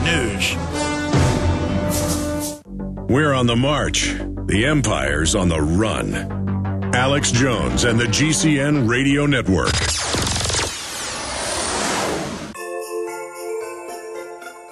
news. We're on the march. The empire's on the run. Alex Jones and the GCN Radio Network.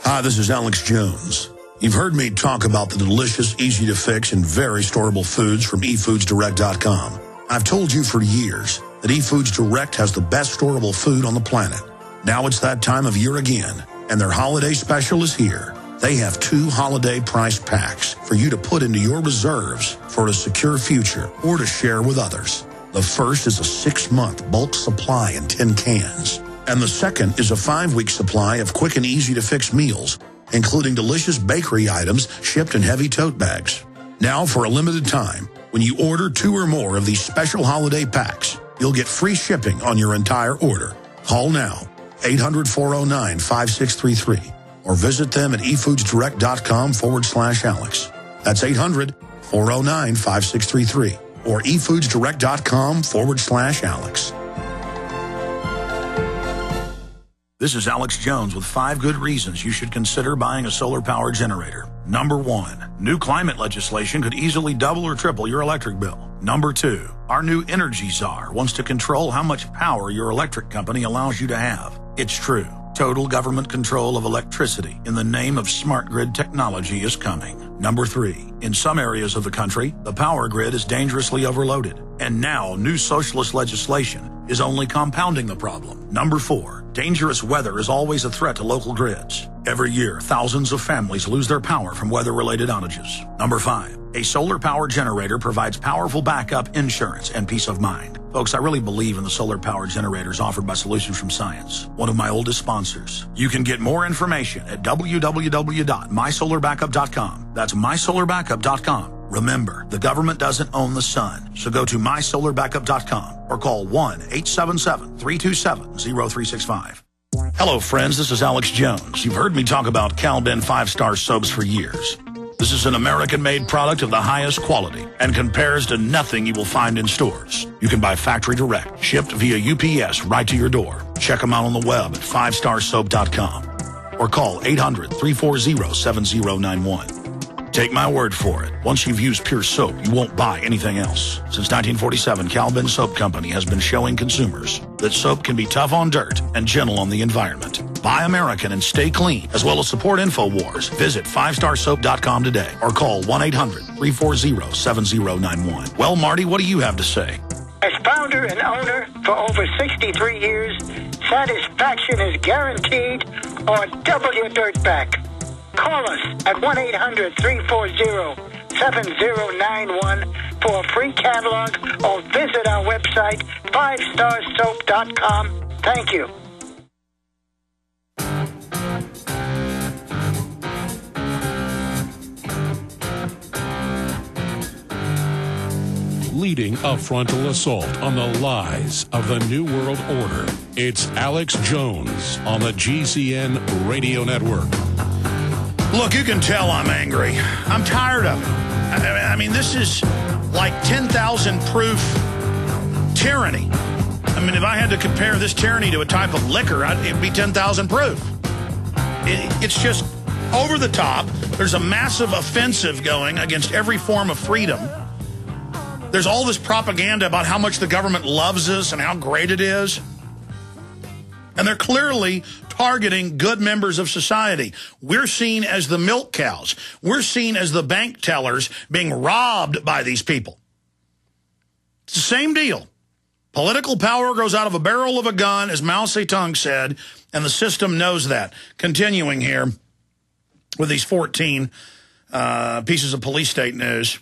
Hi, this is Alex Jones. You've heard me talk about the delicious, easy-to-fix, and very storable foods from eFoodsDirect.com. I've told you for years that eFoods Direct has the best storable food on the planet. Now it's that time of year again, and their holiday special is here. They have 2 holiday price packs for you to put into your reserves for a secure future or to share with others. The first is a 6-month bulk supply in 10 cans. And the second is a 5-week supply of quick and easy-to-fix meals, including delicious bakery items shipped in heavy tote bags. Now, for a limited time, when you order 2 or more of these special holiday packs, you'll get free shipping on your entire order. Call now, 800-409-5633. Or visit them at efoodsdirect.com/Alex. That's 800-409-5633. Or efoodsdirect.com/Alex. This is Alex Jones with 5 good reasons you should consider buying a solar power generator. Number 1, new climate legislation could easily double or triple your electric bill. Number 2, our new energy czar wants to control how much power your electric company allows you to have. It's true. Total government control of electricity in the name of smart grid technology is coming. Number 3, in some areas of the country, the power grid is dangerously overloaded. And now, new socialist legislation is only compounding the problem. Number 4, dangerous weather is always a threat to local grids. Every year, thousands of families lose their power from weather-related outages. Number 5, a solar power generator provides powerful backup insurance and peace of mind. Folks, I really believe in the solar power generators offered by Solutions from Science, one of my oldest sponsors. You can get more information at www.mysolarbackup.com. That's mysolarbackup.com. Remember, the government doesn't own the sun, so go to mysolarbackup.com or call 1-877-327-0365. Hello, friends. This is Alex Jones. You've heard me talk about Calben 5-star soaps for years. This is an American-made product of the highest quality and compares to nothing you will find in stores. You can buy factory direct, shipped via UPS right to your door. Check them out on the web at 5starsoap.com or call 800-340-7091. Take my word for it. Once you've used Pure Soap, you won't buy anything else. Since 1947, Calben Soap Company has been showing consumers that soap can be tough on dirt and gentle on the environment. Buy American and stay clean, as well as support InfoWars. Visit 5starsoap.com today or call 1-800-340-7091. Well, Marty, what do you have to say? As founder and owner for over 63 years, satisfaction is guaranteed or double your dirt back. Call us at 1-800-340-7091 for a free catalog or visit our website, 5starsoap.com. Thank you. Leading a frontal assault on the lies of the New World Order. It's Alex Jones on the GCN Radio Network. Look, you can tell I'm angry. I'm tired of it. I mean, this is like 10,000 proof tyranny. I mean, if I had to compare this tyranny to a type of liquor, it'd be 10,000 proof. It's just over the top. There's a massive offensive going against every form of freedom. There's all this propaganda about how much the government loves us and how great it is. And they're clearly targeting good members of society. We're seen as the milk cows. We're seen as the bank tellers being robbed by these people. It's the same deal. Political power grows out of a barrel of a gun, as Mao Zedong said, and the system knows that. Continuing here with these 14 pieces of police state news.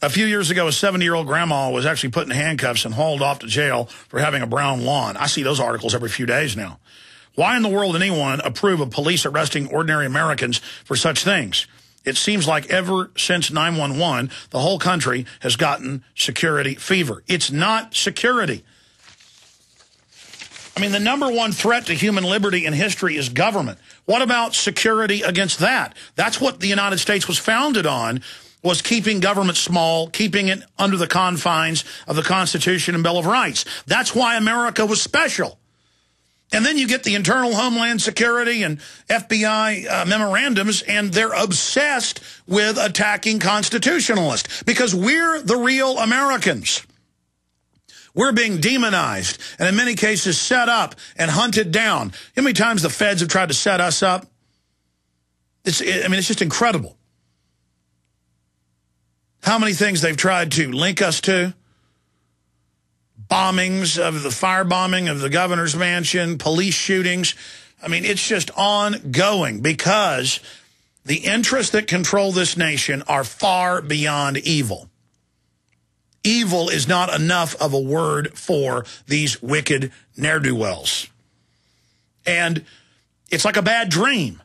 A few years ago, a 70-year-old grandma was actually put in handcuffs and hauled off to jail for having a brown lawn. I see those articles every few days now. Why in the world would anyone approve of police arresting ordinary Americans for such things? It seems like ever since 9/11, the whole country has gotten security fever. It's not security. I mean, the number one threat to human liberty in history is government. What about security against that? That's what the United States was founded on, was keeping government small, keeping it under the confines of the Constitution and Bill of Rights. That's why America was special. And then you get the internal Homeland Security and FBI memorandums, and they're obsessed with attacking constitutionalists because we're the real Americans. We're being demonized and in many cases set up and hunted down. How many times the feds have tried to set us up? It's just incredible. How many things they've tried to link us to. Bombings of the firebombing of the governor's mansion, police shootings. I mean, it's just ongoing because the interests that control this nation are far beyond evil. Evil is not enough of a word for these wicked ne'er-do-wells. And it's like a bad dream.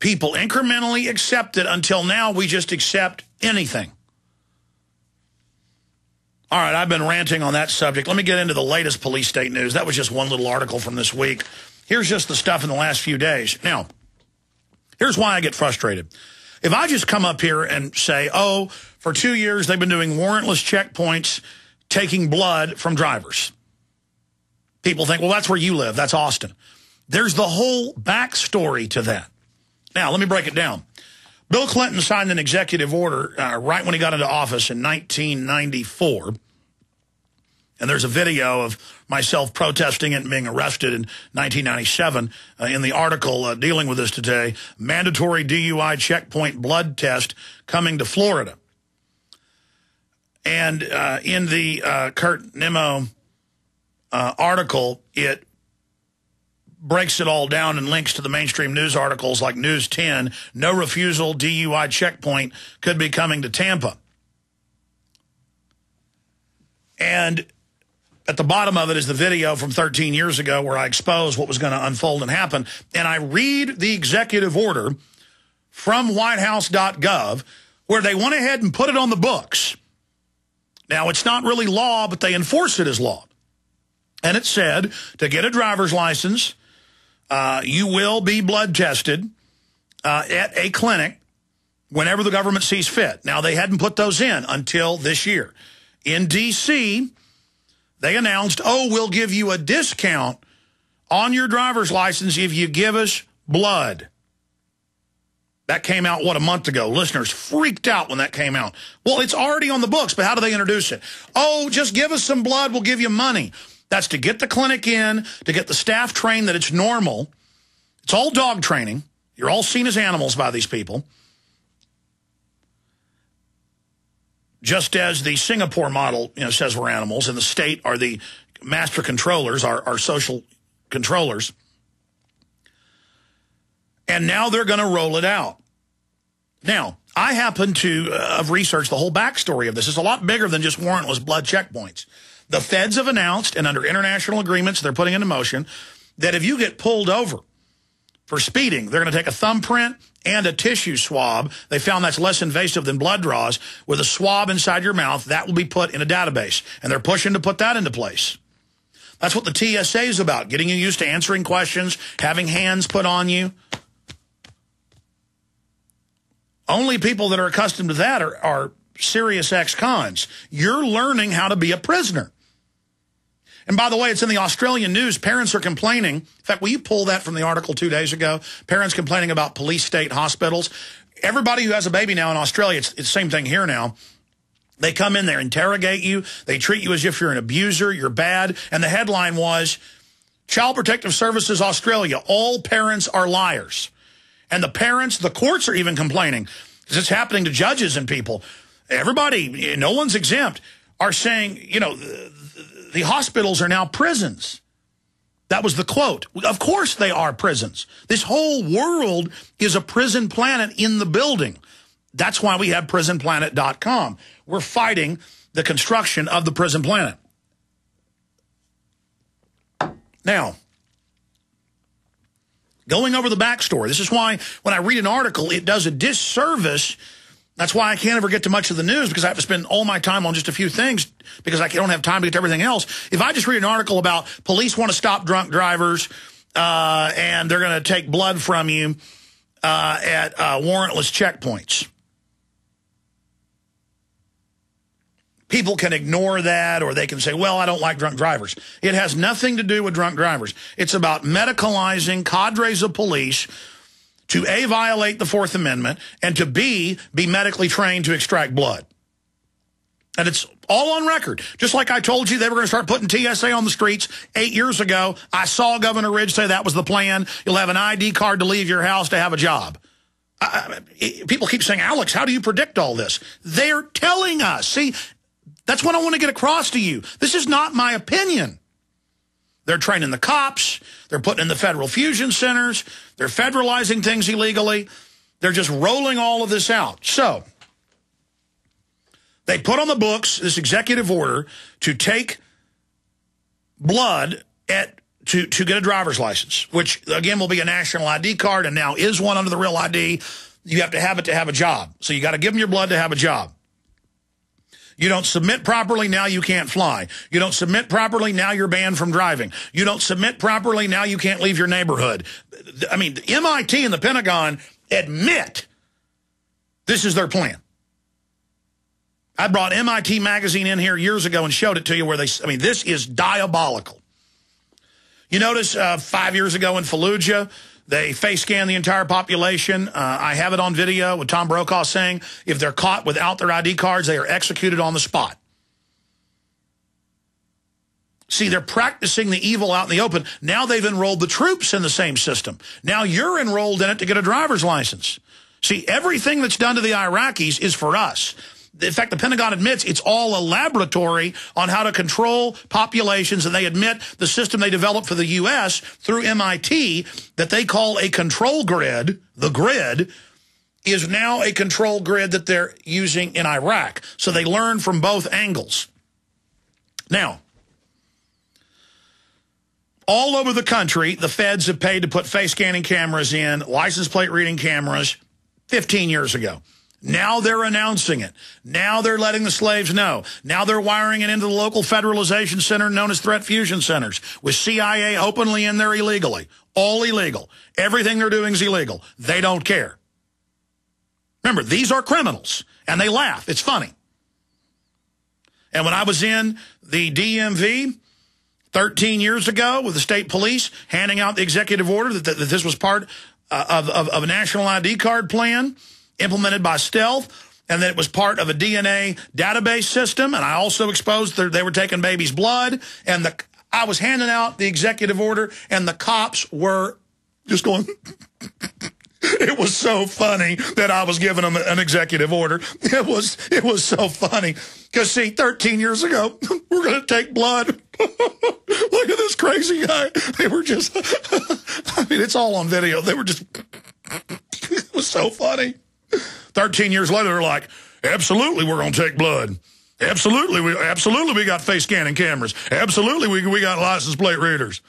People incrementally accept it until now we just accept anything. All right, I've been ranting on that subject. Let me get into the latest police state news. That was just one little article from this week. Here's just the stuff in the last few days. Now, here's why I get frustrated. If I just come up here and say, oh, for 2 years they've been doing warrantless checkpoints, taking blood from drivers. People think, well, that's where you live. That's Austin. There's the whole backstory to that. Now, let me break it down. Bill Clinton signed an executive order right when he got into office in 1994. And there's a video of myself protesting it and being arrested in 1997 in the article dealing with this today, Mandatory DUI Checkpoint Blood Test Coming to Florida. And in the Kurt Nimmo article, it breaks it all down and links to the mainstream news articles like News 10, no refusal DUI checkpoint could be coming to Tampa. And at the bottom of it is the video from 13 years ago where I exposed what was going to unfold and happen. And I read the executive order from whitehouse.gov where they went ahead and put it on the books. Now, it's not really law, but they enforce it as law. And it said to get a driver's license, you will be blood tested at a clinic whenever the government sees fit. Now, they hadn't put those in until this year. In D.C., they announced, oh, we'll give you a discount on your driver's license if you give us blood. That came out, what, a month ago. Listeners freaked out when that came out. Well, it's already on the books, but how do they introduce it? Oh, just give us some blood, we'll give you money. That's to get the clinic in, to get the staff trained that it's normal. It's all dog training. You're all seen as animals by these people. Just as the Singapore model, says we're animals, and the state are the master controllers, our social controllers. And now they're going to roll it out. Now, I happen to have researched the whole backstory of this. It's a lot bigger than just warrantless blood checkpoints. The feds have announced, and under international agreements they're putting into motion, that if you get pulled over for speeding, they're going to take a thumbprint and a tissue swab. They found that's less invasive than blood draws. With a swab inside your mouth, that will be put in a database. And they're pushing to put that into place. That's what the TSA is about, getting you used to answering questions, having hands put on you. Only people that are accustomed to that are serious ex-cons. You're learning how to be a prisoner. And by the way, it's in the Australian news. Parents are complaining. In fact, will you pull that from the article 2 days ago? Parents complaining about police state hospitals. Everybody who has a baby now in Australia, it's the same thing here now. They come in, they interrogate you. They treat you as if you're an abuser, you're bad. And the headline was, Child Protective Services Australia, all parents are liars. And the parents, the courts are even complaining, because it's happening to judges and people. Everybody, no one's exempt, are saying, the hospitals are now prisons. That was the quote. Of course they are prisons. This whole world is a prison planet in the building. That's why we have prisonplanet.com. We're fighting the construction of the prison planet. Now, going over the backstory, this is why when I read an article, it does a disservice. That's why I can't ever get to much of the news, because I have to spend all my time on just a few things because I don't have time to get to everything else. If I just read an article about police want to stop drunk drivers and they're going to take blood from you at warrantless checkpoints. people can ignore that, or they can say, well, I don't like drunk drivers. It has nothing to do with drunk drivers. It's about medicalizing cadres of police to A, violate the Fourth Amendment, and to B, be medically trained to extract blood. And it's all on record. Just like I told you they were going to start putting TSA on the streets 8 years ago, I saw Governor Ridge say that was the plan. You'll have an ID card to leave your house to have a job. People keep saying, Alex, how do you predict all this? They're telling us. See, that's what I want to get across to you. This is not my opinion. They're training the cops. They're putting in the federal fusion centers. They're federalizing things illegally. They're just rolling all of this out. So they put on the books this executive order to take blood to get a driver's license, which, again, will be a national ID card and now is one under the Real ID. You have to have it to have a job. So you got to give them your blood to have a job. You don't submit properly, now you can't fly. You don't submit properly, now you're banned from driving. You don't submit properly, now you can't leave your neighborhood. I mean, MIT and the Pentagon admit this is their plan. I brought MIT Magazine in here years ago and showed it to you where this is diabolical. You notice 5 years ago in Fallujah, they face scanned the entire population. I have it on video with Tom Brokaw saying if they're caught without their ID cards, they are executed on the spot. See, they're practicing the evil out in the open. Now they've enrolled the troops in the same system. Now you're enrolled in it to get a driver's license. See, everything that's done to the Iraqis is for us. In fact, the Pentagon admits it's all a laboratory on how to control populations, and they admit the system they developed for the U.S. through MIT that they call a control grid, the grid, is now a control grid that they're using in Iraq. So they learn from both angles. Now, all over the country, the feds have paid to put face scanning cameras in, license plate reading cameras 15 years ago. Now they're announcing it. Now they're letting the slaves know. Now they're wiring it into the local federalization center known as threat fusion centers with CIA openly in there illegally. All illegal. Everything they're doing is illegal. They don't care. Remember, these are criminals, and they laugh. It's funny. And when I was in the DMV 13 years ago with the state police handing out the executive order that this was part of a national ID card plan implemented by stealth, and that it was part of a DNA database system, and I also exposed they were taking babies' blood, and I was handing out the executive order, and the cops were just going... It was so funny that I was giving them an executive order. It was so funny. Because, see, 13 years ago, we're going to take blood. Look at this crazy guy. They were just... I mean, it's all on video. They were just... It was so funny. 13 years later, they're like, absolutely, we're going to take blood. Absolutely, we got face scanning cameras. Absolutely, we got license plate readers.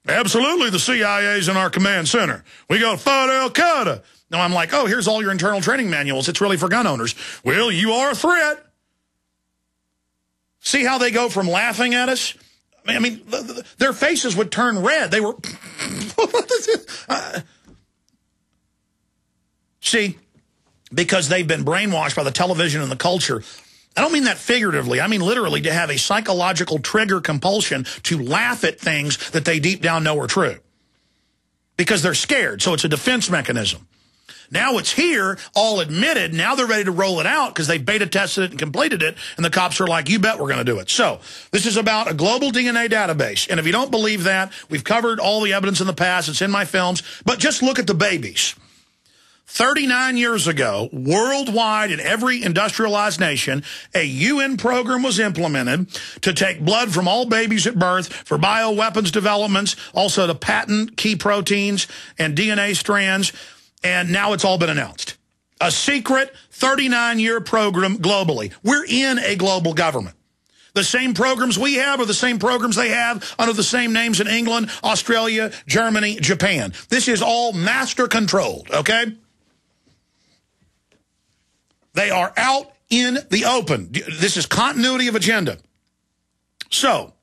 Absolutely, the CIA's in our command center. We go fight Al-Qaeda. Now I'm like, oh, here's all your internal training manuals. It's really for gun owners. Well, you are a threat. See how they go from laughing at us? I mean, their faces would turn red. They were... See, because they've been brainwashed by the television and the culture. I don't mean that figuratively. I mean literally to have a psychological trigger compulsion to laugh at things that they deep down know are true. Because they're scared, so it's a defense mechanism. Now it's here, all admitted. Now they're ready to roll it out because they beta tested it and completed it, and the cops are like, you bet we're going to do it. So this is about a global DNA database. And if you don't believe that, we've covered all the evidence in the past. It's in my films. But just look at the babies. 39 years ago, worldwide in every industrialized nation, a UN program was implemented to take blood from all babies at birth for bioweapons developments, also to patent key proteins and DNA strands, and now it's all been announced. A secret 39-year program globally. We're in a global government. The same programs we have are the same programs they have under the same names in England, Australia, Germany, Japan. This is all master controlled, okay? They are out in the open. This is continuity of agenda. So,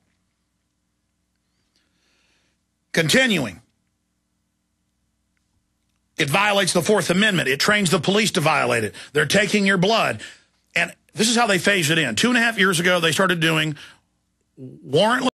continuing. It violates the Fourth Amendment. It trains the police to violate it. They're taking your blood. And This is how they phased it in. 2.5 years ago, they started doing warrantless